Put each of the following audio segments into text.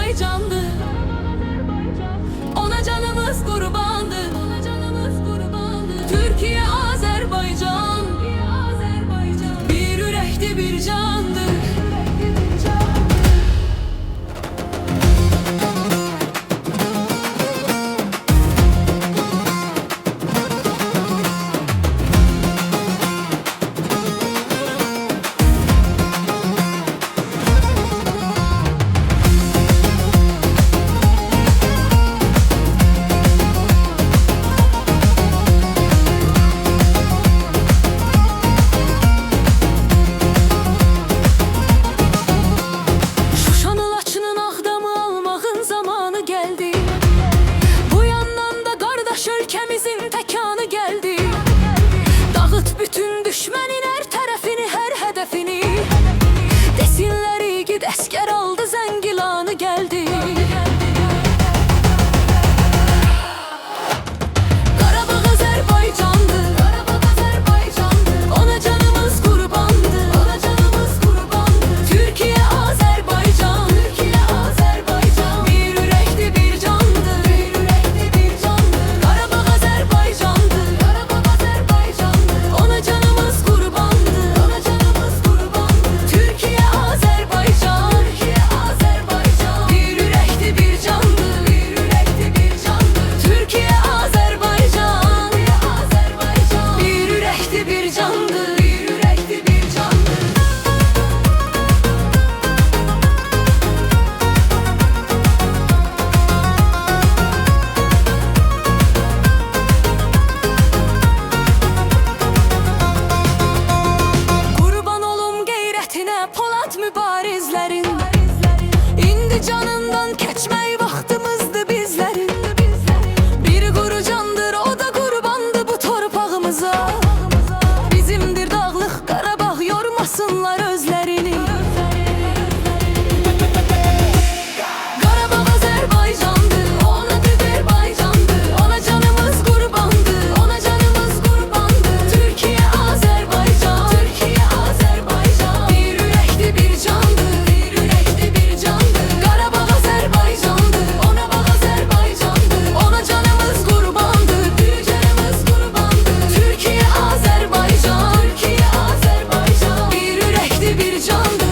Azerbaycandı. Ona canımız kurbandı. Türkiye, Azerbaycan, bir yürekti, bir candı. Ülkemizin tekanı geldi. Dağıt bütün düşmenin her tarafını, her hedefini. Desinler iyi git esker aldı, Zengilanı geldi. Qarabağ Azerbaycandı, ona canımız kurbandı. Türkiye, Azerbaycan, bir yürekti, bir candı. Polat mübarizlerin indi canından keçmək vaxtımızdı bizlerin. Bir quru candır, o da qurbandı bu torpağımıza. Bizimdir Dağlıq Qarabağ, yormasınlar özlerini. Qarabağ Azerbaycandı, ona dilber baycandı. Ona canımız qurbandı, Türkiye, Azerbaycan, bir yürekti, bir candı. Qarabağ Azerbaycandı, ona canımız qurbandı. Türkiye, Azerbaycan, bir yürekti, bir candı.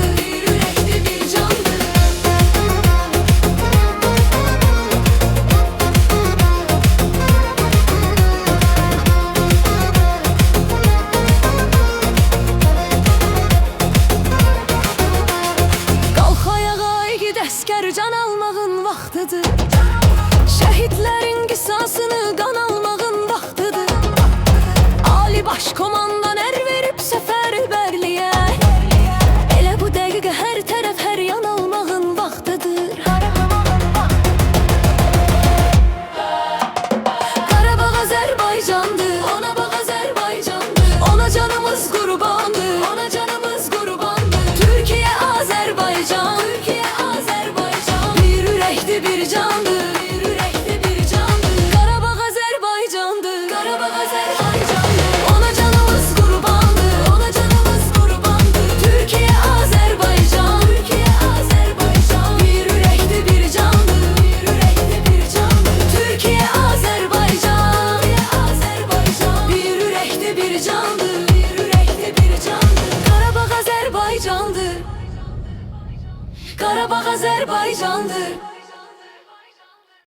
Əskər can almağın vaxtıdır. Şəhidlərin qisasını qan almağın vaxtıdır. Ali baş komandan ər verib səfərbərliyə. Elə bu dəqiqə hər tərəf, hər yan almağın vaxtıdır. Qarabağ Azərbaycandı, ona canımız qurbandı. Türkiye, Azerbaycan, bir candı. Qarabağ Azerbaycandı, ona canımız qurbandı. Türkiye, Azerbaycan, bir yürekti, bir candı. Türkiye, Azerbaycan, bir yürekti, bir candı. Qarabağ Azerbaycandı, Azerbaycandı.